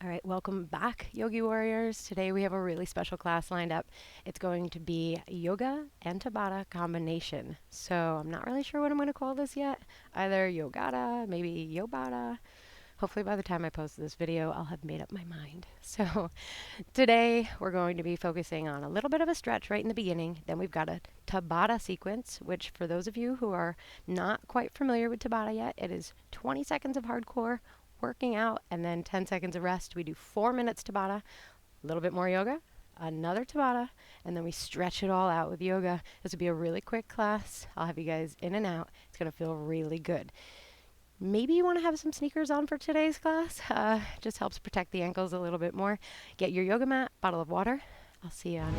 All right, welcome back, Yogi Warriors. Today we have a really special class lined up. It's going to be yoga and Tabata combination. So I'm not really sure what I'm going to call this yet. Either Yogata, maybe Yobata. Hopefully by the time I post this video, I'll have made up my mind. So today we're going to be focusing on a little bit of a stretch right in the beginning. Then we've got a Tabata sequence, which for those of you who are not quite familiar with Tabata yet, it is 20 seconds of hardcore working out and then 10 seconds of rest. We do 4 minutes Tabata, a little bit more yoga, another Tabata, and then we stretch it all out with yoga. This will be a really quick class. I'll have you guys in and out. It's going to feel really good. Maybe you want to have some sneakers on for today's class. Just helps protect the ankles a little bit more. Get your yoga mat, bottle of water. I'll see you on the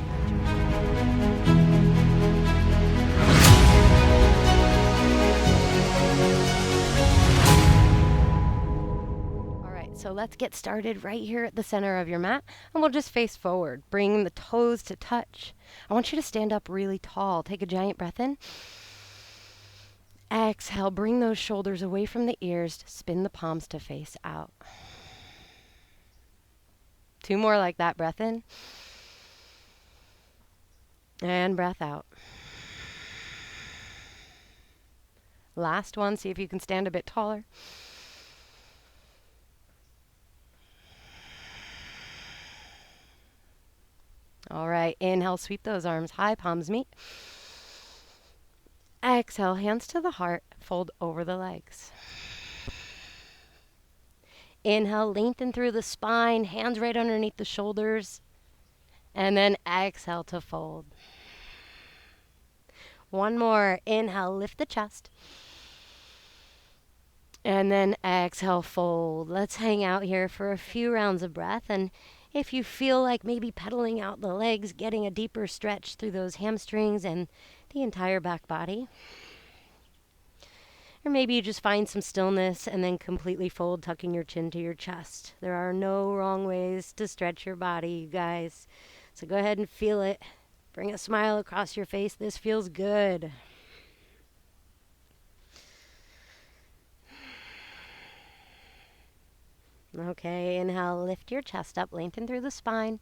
So let's get started right here at the center of your mat, and we'll just face forward. Bring the toes to touch. I want you to stand up really tall. Take a giant breath in. Exhale, bring those shoulders away from the ears. Spin the palms to face out. 2 more like that. Breath in. And breath out. Last one. See if you can stand a bit taller. All right, inhale, sweep those arms high, palms meet. Exhale, hands to the heart, fold over the legs. Inhale, lengthen through the spine, hands right underneath the shoulders. And then exhale to fold. One more, inhale, lift the chest. And then exhale, fold. Let's hang out here for a few rounds of breath. And if you feel like maybe pedaling out the legs, getting a deeper stretch through those hamstrings and the entire back body. Or maybe you just find some stillness and then completely fold, tucking your chin to your chest. There are no wrong ways to stretch your body, you guys. So go ahead and feel it. Bring a smile across your face. This feels good. Okay, inhale, lift your chest up, lengthen through the spine.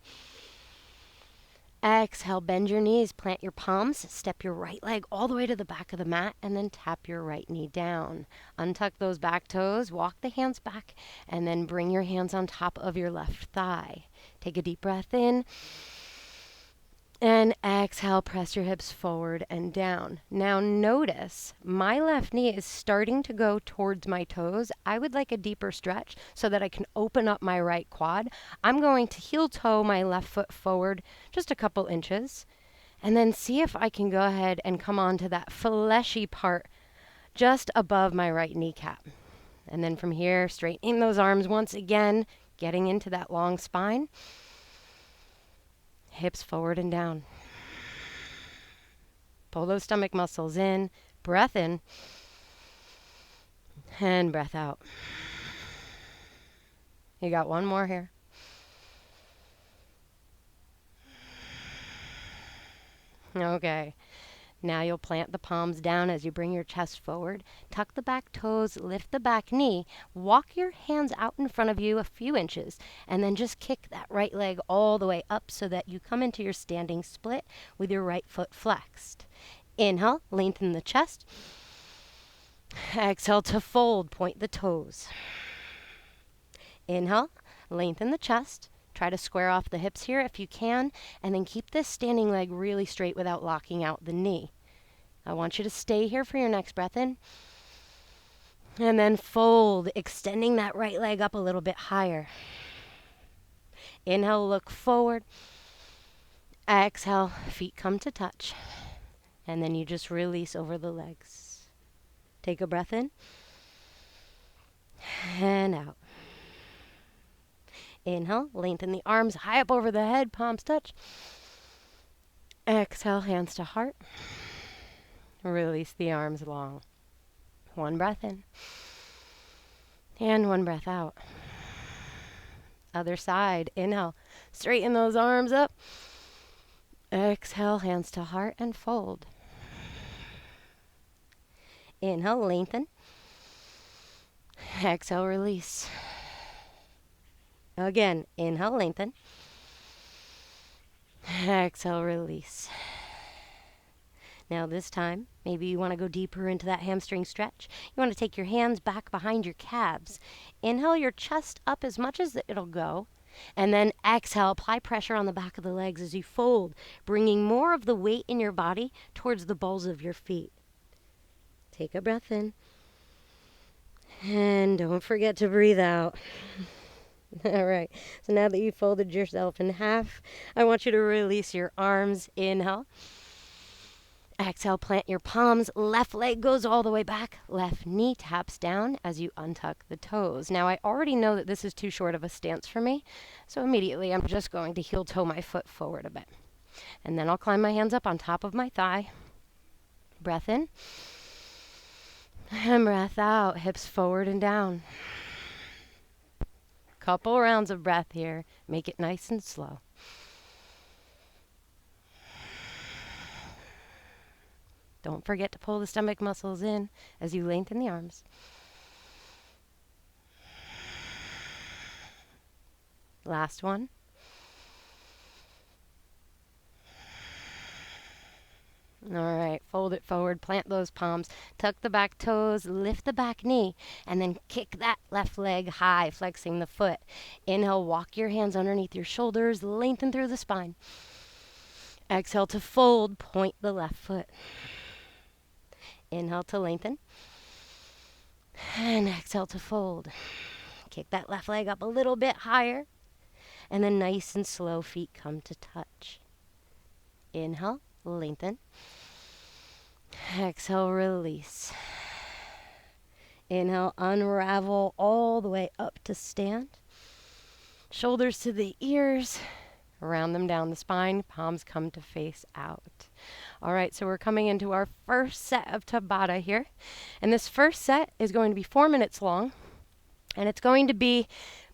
Exhale, bend your knees, plant your palms, step your right leg all the way to the back of the mat, and then tap your right knee down. Untuck those back toes, walk the hands back, and then bring your hands on top of your left thigh. Take a deep breath in. And exhale, press your hips forward and down. Now notice my left knee is starting to go towards my toes. I would like a deeper stretch so that I can open up my right quad. I'm going to heel toe my left foot forward just a couple inches. And then see if I can go ahead and come onto that fleshy part just above my right kneecap. And then from here, straighten those arms once again, getting into that long spine. Hips forward and down. Pull those stomach muscles in. Breath in. And breath out. You got one more here. Okay. Now you'll plant the palms down as you bring your chest forward. Tuck the back toes, lift the back knee. Walk your hands out in front of you a few inches, and then just kick that right leg all the way up so that you come into your standing split with your right foot flexed. Inhale, lengthen the chest. Exhale to fold, point the toes. Inhale, lengthen the chest. Try to square off the hips here if you can, and then keep this standing leg really straight without locking out the knee. I want you to stay here for your next breath in. And then fold, extending that right leg up a little bit higher. Inhale, look forward. Exhale, feet come to touch. And then you just release over the legs. Take a breath in. And out. Inhale, lengthen the arms high up over the head, palms touch. Exhale, hands to heart. Release the arms long. One breath in. And one breath out. Other side, inhale, straighten those arms up. Exhale, hands to heart and fold. Inhale, lengthen. Exhale, release. Again, inhale, lengthen. Exhale, release. Now this time, maybe you want to go deeper into that hamstring stretch. You want to take your hands back behind your calves. Inhale your chest up as much as it'll go. And then exhale, apply pressure on the back of the legs as you fold, bringing more of the weight in your body towards the balls of your feet. Take a breath in. And don't forget to breathe out. All right. So now that you've folded yourself in half, I want you to release your arms. Inhale. Exhale, plant your palms. Left leg goes all the way back. Left knee taps down as you untuck the toes. Now, I already know that this is too short of a stance for me, so immediately I'm just going to heel toe my foot forward a bit. And then I'll climb my hands up on top of my thigh. Breath in. And breath out. Hips forward and down. Couple rounds of breath here. Make it nice and slow. Don't forget to pull the stomach muscles in as you lengthen the arms. Last one. All right, fold it forward, plant those palms, tuck the back toes, lift the back knee, and then kick that left leg high, flexing the foot. Inhale, walk your hands underneath your shoulders, lengthen through the spine. Exhale to fold, point the left foot. Inhale to lengthen. And exhale to fold. Kick that left leg up a little bit higher. And then nice and slow, feet come to touch. Inhale, lengthen. Exhale, release. Inhale, unravel all the way up to stand. Shoulders to the ears. Round them down the spine. Palms come to face out. All right, so we're coming into our first set of Tabata here. And this first set is going to be 4 minutes long. And it's going to be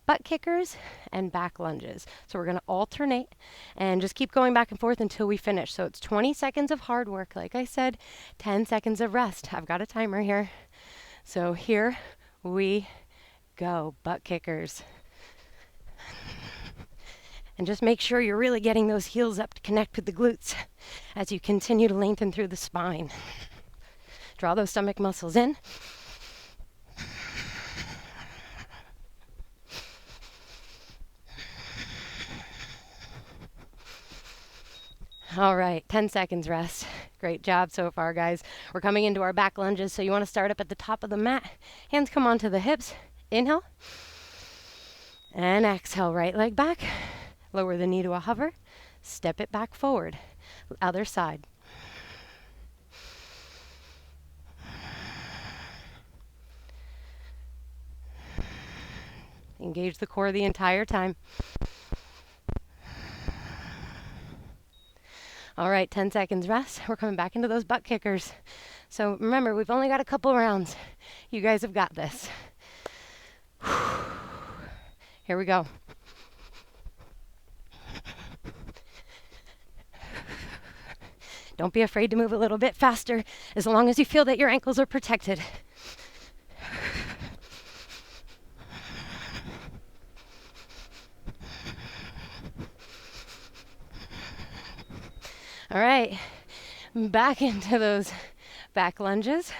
butt kickers and back lunges. So we're going to alternate and just keep going back and forth until we finish. So it's 20 seconds of hard work. Like I said, 10 seconds of rest. I've got a timer here. So here we go. Butt kickers. And just make sure you're really getting those heels up to connect with the glutes as you continue to lengthen through the spine. Draw those stomach muscles in. All right, 10 seconds rest. Great job so far, guys. We're coming into our back lunges, so you want to start up at the top of the mat. Hands come onto the hips. Inhale. And exhale, right leg back. Lower the knee to a hover. Step it back forward. Other side. Engage the core the entire time. All right, 10 seconds rest. We're coming back into those butt kickers. So remember, we've only got a couple rounds. You guys have got this. Here we go. Don't be afraid to move a little bit faster as long as you feel that your ankles are protected. All right, back into those back lunges.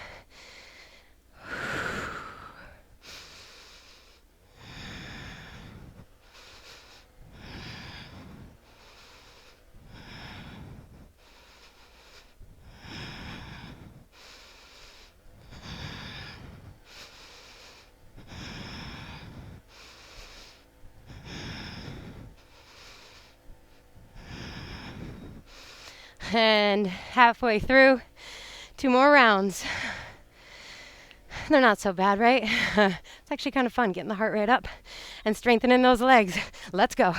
And halfway through, 2 more rounds. They're not so bad, right? It's actually kind of fun getting the heart rate up and strengthening those legs. Let's go.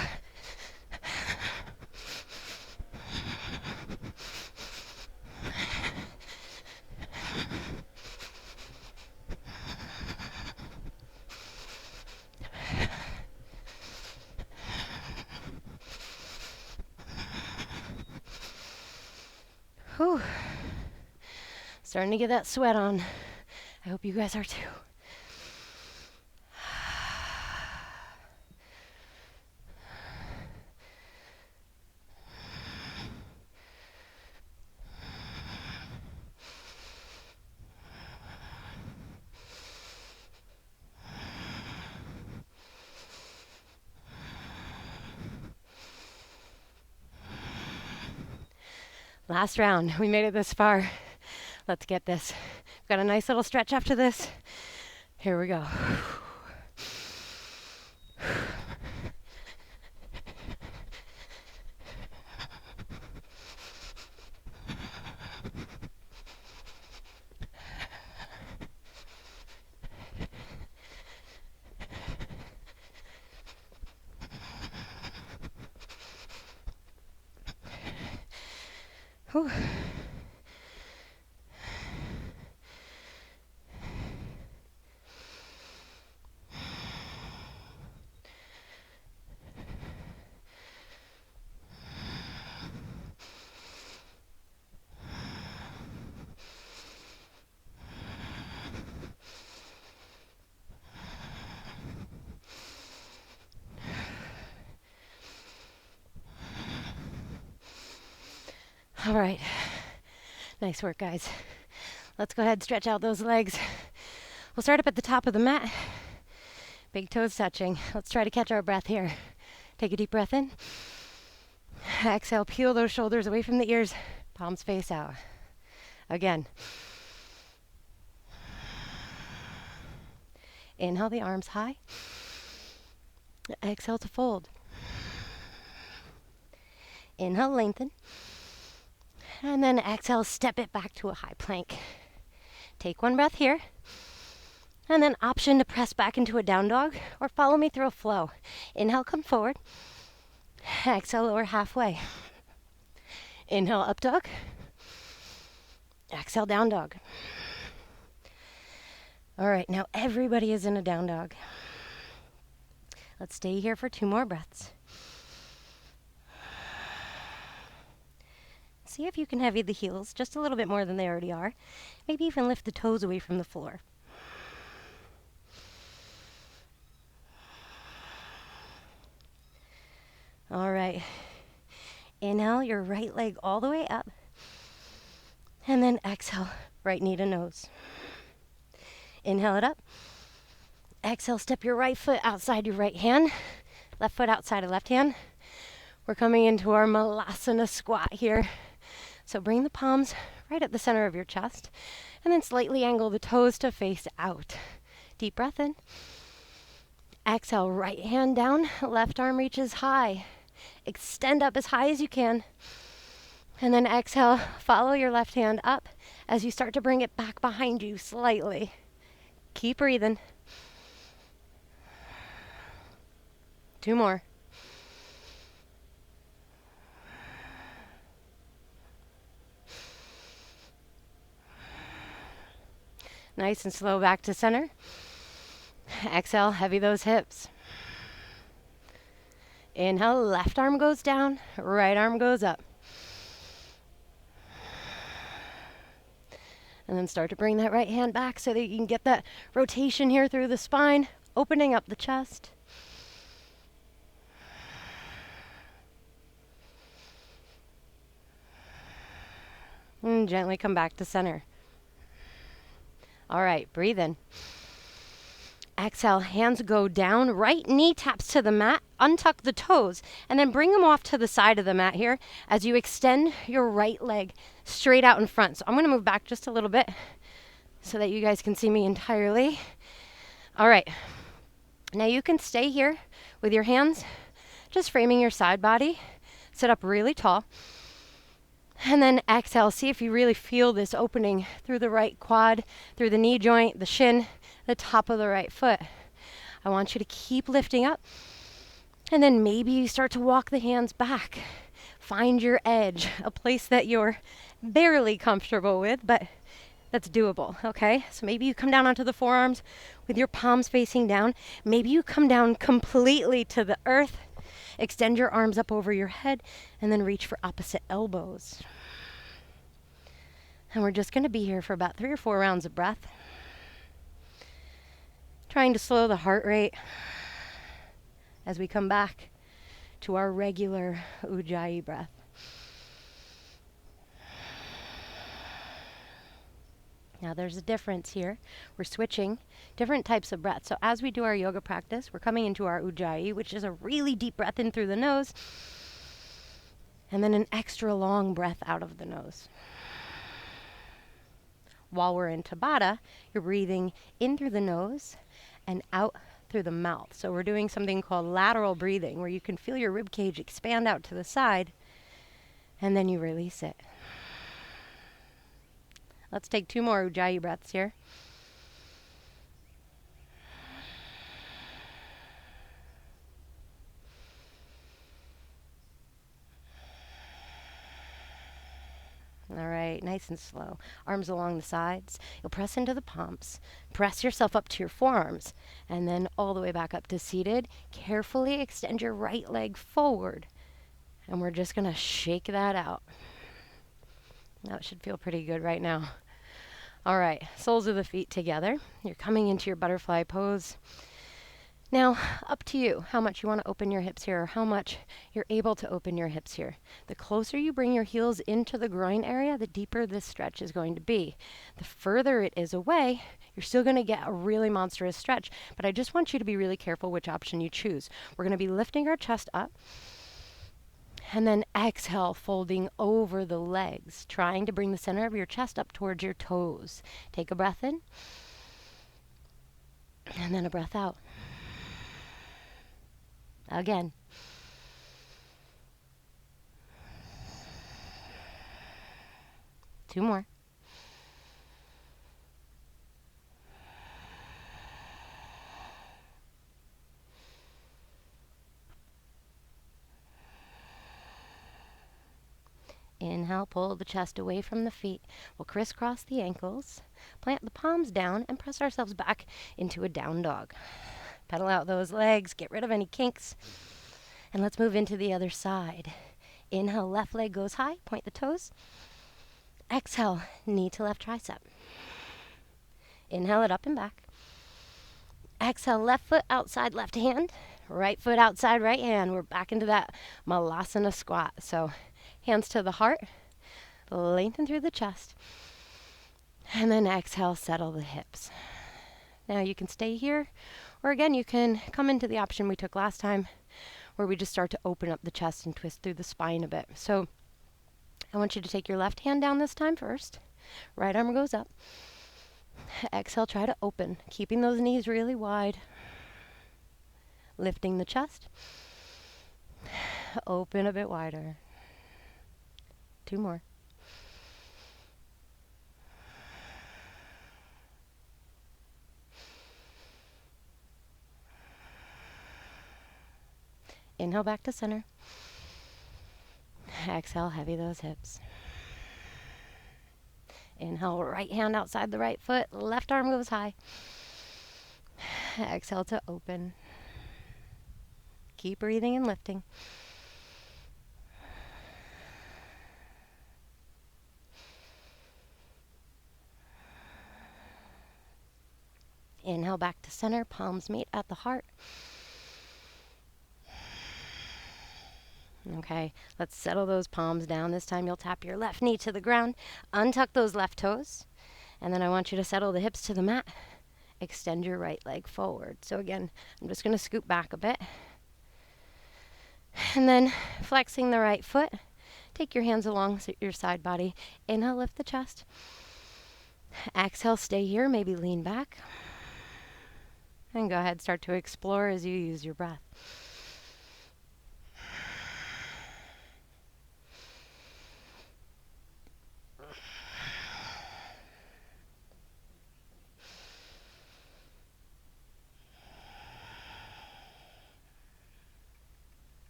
Whew. Starting to get that sweat on. I hope you guys are too. Last round. We made it this far. Let's get this. Got a nice little stretch after this. Here we go. Whew. All right. Nice work, guys. Let's go ahead and stretch out those legs. We'll start up at the top of the mat. Big toes touching. Let's try to catch our breath here. Take a deep breath in. Exhale, peel those shoulders away from the ears. Palms face out. Again. Inhale the arms high. Exhale to fold. Inhale, lengthen. And then exhale, step it back to a high plank. Take one breath here. And then option to press back into a down dog or follow me through a flow. Inhale, come forward. Exhale, lower halfway. Inhale, up dog. Exhale, down dog. All right, now everybody is in a down dog. Let's stay here for 2 more breaths. See if you can heavy the heels just a little bit more than they already are. Maybe even lift the toes away from the floor. All right. Inhale your right leg all the way up. And then exhale, right knee to nose. Inhale it up. Exhale, step your right foot outside your right hand. Left foot outside of left hand. We're coming into our Malasana Squat here. So bring the palms right at the center of your chest. And then slightly angle the toes to face out. Deep breath in. Exhale, right hand down. Left arm reaches high. Extend up as high as you can. And then exhale, follow your left hand up as you start to bring it back behind you slightly. Keep breathing. 2 more. Nice and slow back to center. Exhale, heavy those hips. Inhale, left arm goes down, right arm goes up. And then start to bring that right hand back so that you can get that rotation here through the spine, opening up the chest. And gently come back to center. All right, breathe in. Exhale, hands go down, right knee taps to the mat, untuck the toes, and then bring them off to the side of the mat here as you extend your right leg straight out in front. So I'm going to move back just a little bit so that you guys can see me entirely. All right, now you can stay here with your hands just framing your side body. Sit up really tall. And then exhale, see if you really feel this opening through the right quad, through the knee joint, the shin, the top of the right foot. I want you to keep lifting up. And then maybe you start to walk the hands back. Find your edge, a place that you're barely comfortable with, but that's doable, okay? So maybe you come down onto the forearms with your palms facing down. Maybe you come down completely to the earth. Extend your arms up over your head and then reach for opposite elbows. And we're just going to be here for about 3 or 4 rounds of breath. Trying to slow the heart rate as we come back to our regular Ujjayi breath. Now there's a difference here. We're switching different types of breath. So as we do our yoga practice, we're coming into our Ujjayi, which is a really deep breath in through the nose. And then an extra long breath out of the nose. While we're in Tabata, you're breathing in through the nose and out through the mouth. So we're doing something called lateral breathing, where you can feel your rib cage expand out to the side, and then you release it. Let's take 2 more Ujjayi breaths here. All right, nice and slow. Arms along the sides. You'll press into the palms. Press yourself up to your forearms, and then all the way back up to seated. Carefully extend your right leg forward, and we're just going to shake that out. That should feel pretty good right now. All right, soles of the feet together. You're coming into your butterfly pose. Now, up to you how much you want to open your hips here, or how much you're able to open your hips here. The closer you bring your heels into the groin area, the deeper this stretch is going to be. The further it is away, you're still going to get a really monstrous stretch, but I just want you to be really careful which option you choose. We're going to be lifting our chest up, and then exhale, folding over the legs, trying to bring the center of your chest up towards your toes. Take a breath in, and then a breath out. Again. Two more. Inhale, pull the chest away from the feet. We'll crisscross the ankles, plant the palms down, and press ourselves back into a down dog. Pedal out those legs, get rid of any kinks, and let's move into the other side. Inhale, left leg goes high, point the toes. Exhale, knee to left tricep. Inhale it up and back. Exhale, left foot outside left hand, right foot outside right hand. We're back into that Malasana Squat. So hands to the heart, lengthen through the chest, and then exhale, settle the hips. Now you can stay here, or again, you can come into the option we took last time, where we just start to open up the chest and twist through the spine a bit. So I want you to take your left hand down this time first. Right arm goes up. Exhale, try to open, keeping those knees really wide. Lifting the chest. Open a bit wider. 2 more. Inhale back to center. Exhale, heavy those hips. Inhale, right hand outside the right foot, left arm goes high. Exhale to open. Keep breathing and lifting. Inhale back to center, palms meet at the heart. Okay, let's settle those palms down. This time you'll tap your left knee to the ground, untuck those left toes, and then I want you to settle the hips to the mat. Extend your right leg forward. So again, I'm just going to scoot back a bit. And then flexing the right foot, take your hands along your side body. Inhale, lift the chest. Exhale, stay here, maybe lean back. And go ahead, start to explore as you use your breath.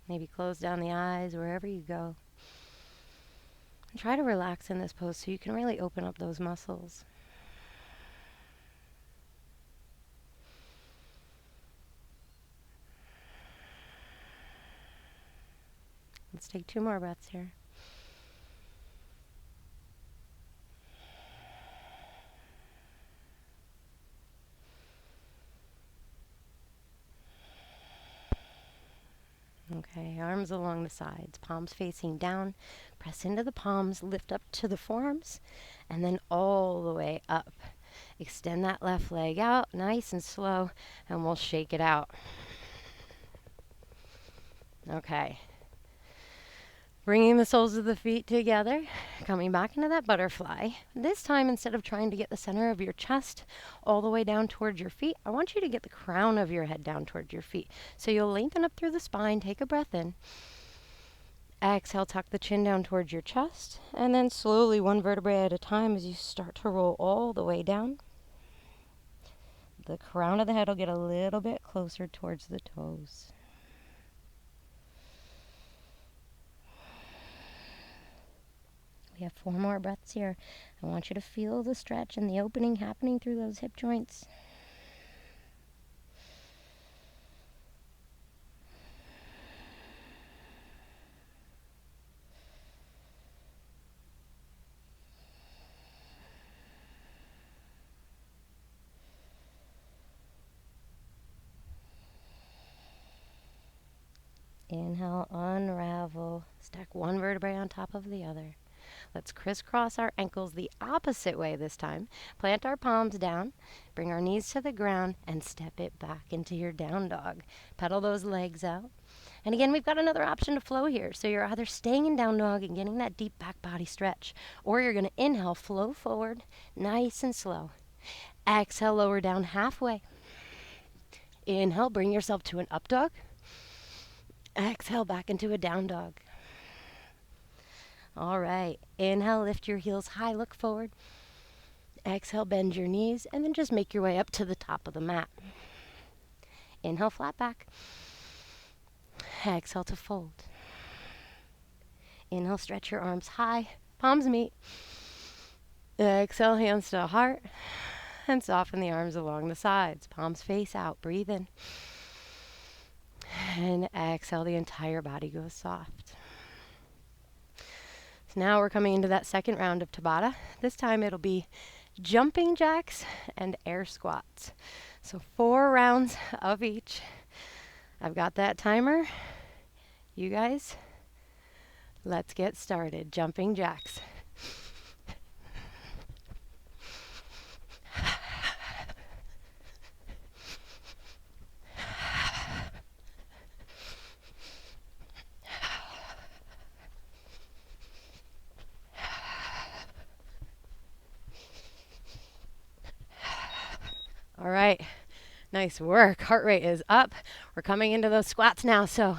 Maybe close down the eyes wherever you go. And try to relax in this pose so you can really open up those muscles. Let's take 2 more breaths here. Okay, arms along the sides, palms facing down. Press into the palms, lift up to the forearms, and then all the way up. Extend that left leg out, nice and slow, and we'll shake it out. Okay. Bringing the soles of the feet together, coming back into that butterfly. This time, instead of trying to get the center of your chest all the way down towards your feet, I want you to get the crown of your head down towards your feet. So you'll lengthen up through the spine, take a breath in. Exhale, tuck the chin down towards your chest, and then slowly, one vertebrae at a time, as you start to roll all the way down. The crown of the head will get a little bit closer towards the toes. We have 4 more breaths here. I want you to feel the stretch and the opening happening through those hip joints. Inhale, unravel. Stack one vertebrae on top of the other. Let's crisscross our ankles the opposite way this time. Plant our palms down, bring our knees to the ground, and step it back into your down dog. Pedal those legs out. And again, we've got another option to flow here. So you're either staying in down dog and getting that deep back body stretch, or you're going to inhale, flow forward, nice and slow. Exhale, lower down halfway. Inhale, bring yourself to an up dog. Exhale, back into a down dog. All right. Inhale, lift your heels high, look forward. Exhale, bend your knees, and then just make your way up to the top of the mat. Inhale, flat back. Exhale to fold. Inhale, stretch your arms high, palms meet. Exhale, hands to heart, and soften the arms along the sides. Palms face out, breathe in. And exhale, the entire body goes soft. So now we're coming into that second round of Tabata. This time it'll be jumping jacks and air squats. So 4 rounds of each. I've got that timer. You guys, let's get started. Jumping jacks. All right, nice work. Heart rate is up. We're coming into those squats now, so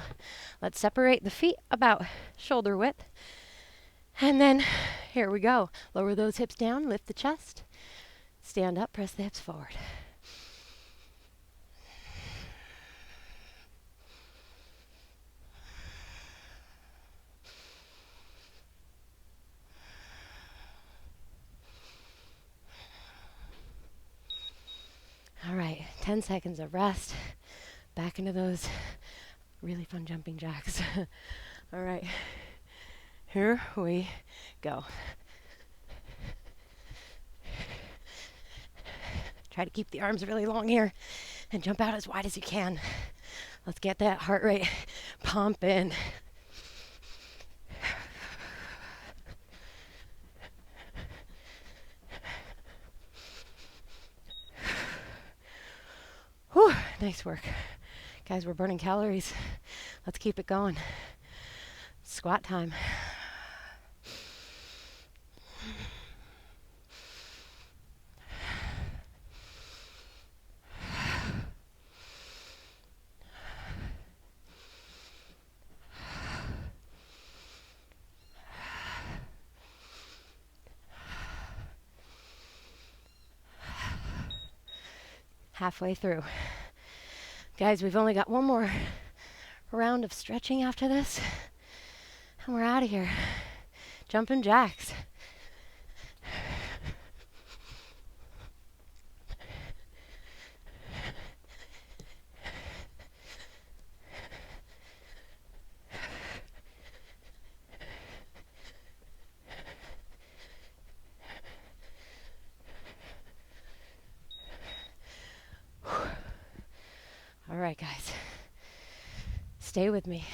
let's separate the feet about shoulder width. And then here we go. Lower those hips down, lift the chest. Stand up, press the hips forward. All right, 10 seconds of rest. Back into those really fun jumping jacks. All right, here we go. Try to keep the arms really long here and jump out as wide as you can. Let's get that heart rate pumping. Whew, nice work. Guys, we're burning calories. Let's keep it going. Squat time. Halfway through. Guys, we've only got one more round of stretching after this, and we're out of here. Jumping jacks. All right, guys. Stay with me.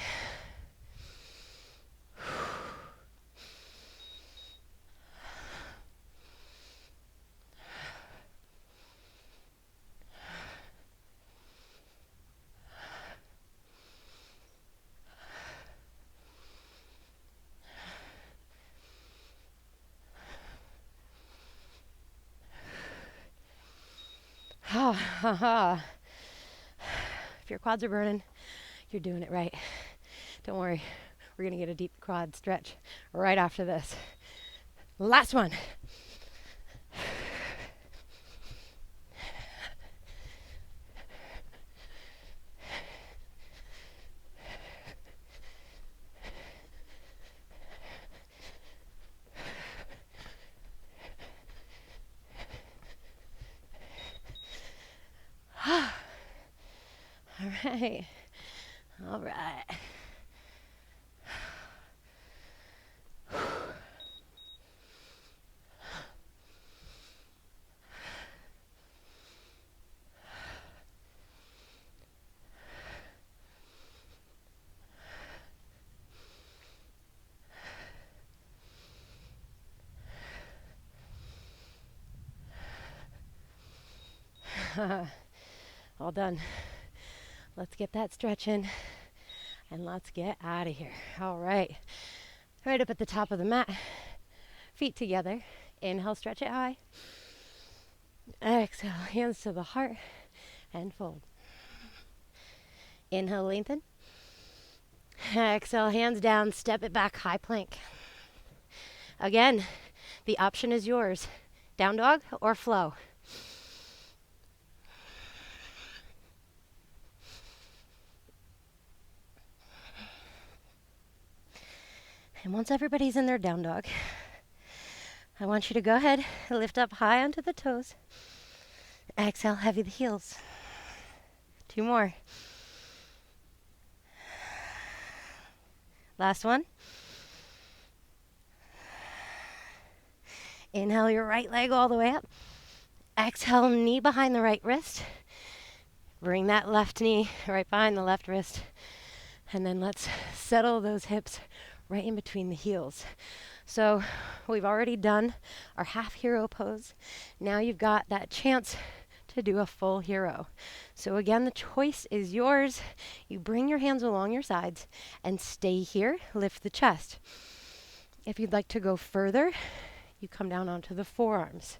Haha. If your quads are burning, you're doing it right. Don't worry. We're going to get a deep quad stretch right after this. Last one. All right. All right. All done. Let's get that stretch in and let's get out of here. All right. Right up at the top of the mat. Feet together. Inhale, stretch it high. Exhale, hands to the heart and fold. Inhale, lengthen. Exhale, hands down, step it back, high plank. Again, the option is yours. Down dog or flow. And once everybody's in their down dog, I want you to go ahead and lift up high onto the toes. Exhale, heavy the heels. 2 more. Last one. Inhale your right leg all the way up. Exhale, knee behind the right wrist. Bring that left knee right behind the left wrist. And then let's settle those hips right in between the heels. So we've already done our half hero pose. Now you've got that chance to do a full hero. So again, the choice is yours. You bring your hands along your sides and stay here. Lift the chest. If you'd like to go further, you come down onto the forearms.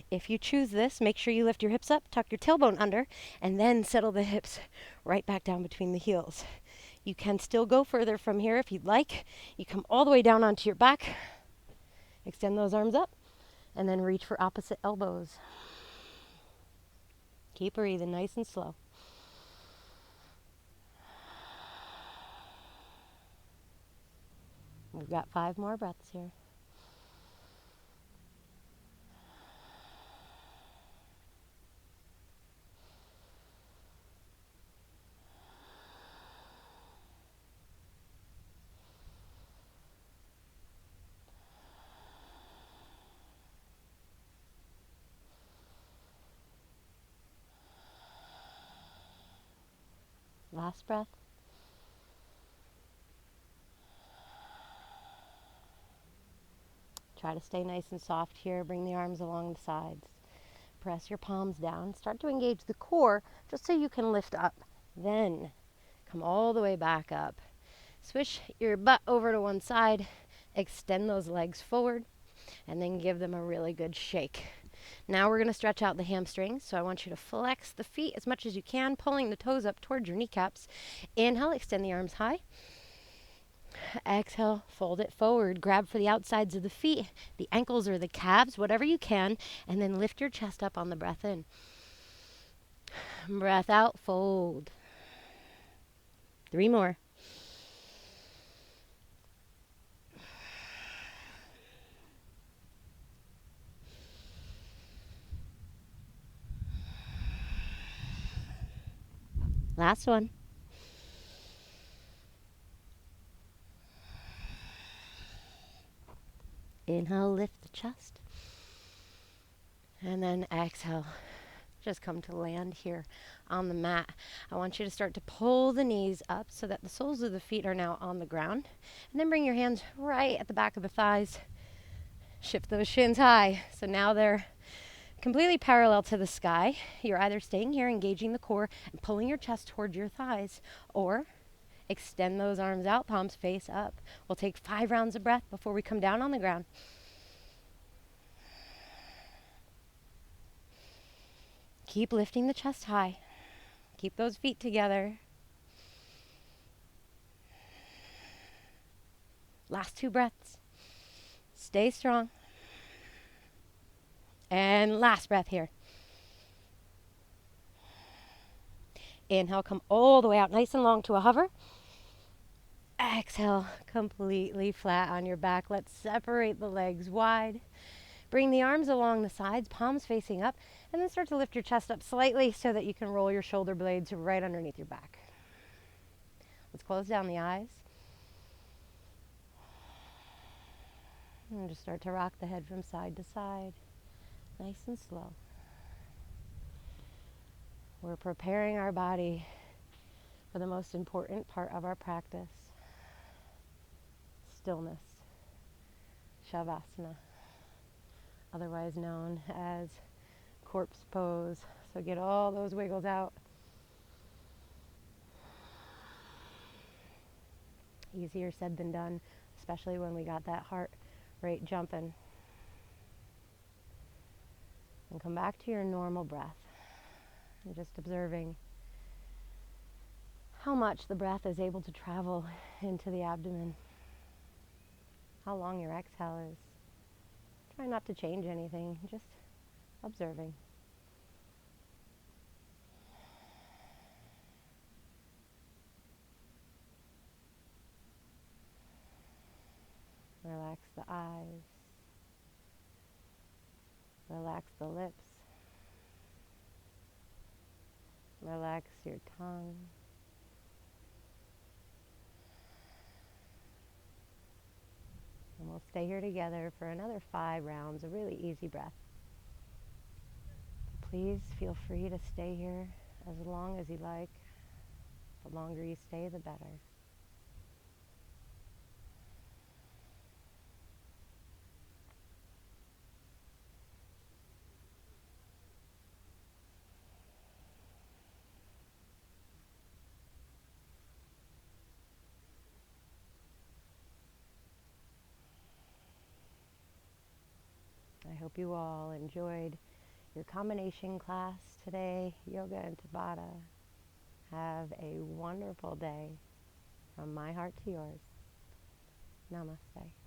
If you choose this, make sure you lift your hips up, tuck your tailbone under, and then settle the hips right back down between the heels. You can still go further from here if you'd like. You come all the way down onto your back, extend those arms up, and then reach for opposite elbows. Keep breathing nice and slow. We've got 5 more breaths here. Last breath. Try to stay nice and soft here. Bring the arms along the sides. Press your palms down. Start to engage the core just so you can lift up. Then come all the way back up. Swish your butt over to one side. Extend those legs forward. And then give them a really good shake. Now we're going to stretch out the hamstrings. So I want you to flex the feet as much as you can, pulling the toes up towards your kneecaps. Inhale, extend the arms high. Exhale, fold it forward. Grab for the outsides of the feet, the ankles or the calves, whatever you can, and then lift your chest up on the breath in. Breath out, fold. 3 more. Last one. Inhale, lift the chest. And then exhale. Just come to land here on the mat. I want you to start to pull the knees up so that the soles of the feet are now on the ground. And then bring your hands right at the back of the thighs. Shift those shins high. So now they're completely parallel to the sky. You're either staying here, engaging the core, and pulling your chest towards your thighs, or extend those arms out, palms face up. We'll take 5 rounds of breath before we come down on the ground. Keep lifting the chest high. Keep those feet together. Last 2 breaths. Stay strong. And last breath here. Inhale, come all the way out nice and long to a hover. Exhale, completely flat on your back. Let's separate the legs wide. Bring the arms along the sides, palms facing up, and then start to lift your chest up slightly so that you can roll your shoulder blades right underneath your back. Let's close down the eyes. And just start to rock the head from side to side, nice and slow. We're preparing our body for the most important part of our practice, stillness, Shavasana, otherwise known as corpse pose. So get all those wiggles out. Easier said than done, especially when we got that heart rate jumping. And come back to your normal breath. And just observing how much the breath is able to travel into the abdomen. How long your exhale is. Try not to change anything, just observing. Relax the eyes. Relax the lips. Relax your tongue. And we'll stay here together for another 5 rounds of really easy breath. Please feel free to stay here as long as you like. The longer you stay, the better. I hope you all enjoyed your combination class today, yoga and Tabata. Have a wonderful day from my heart to yours. Namaste.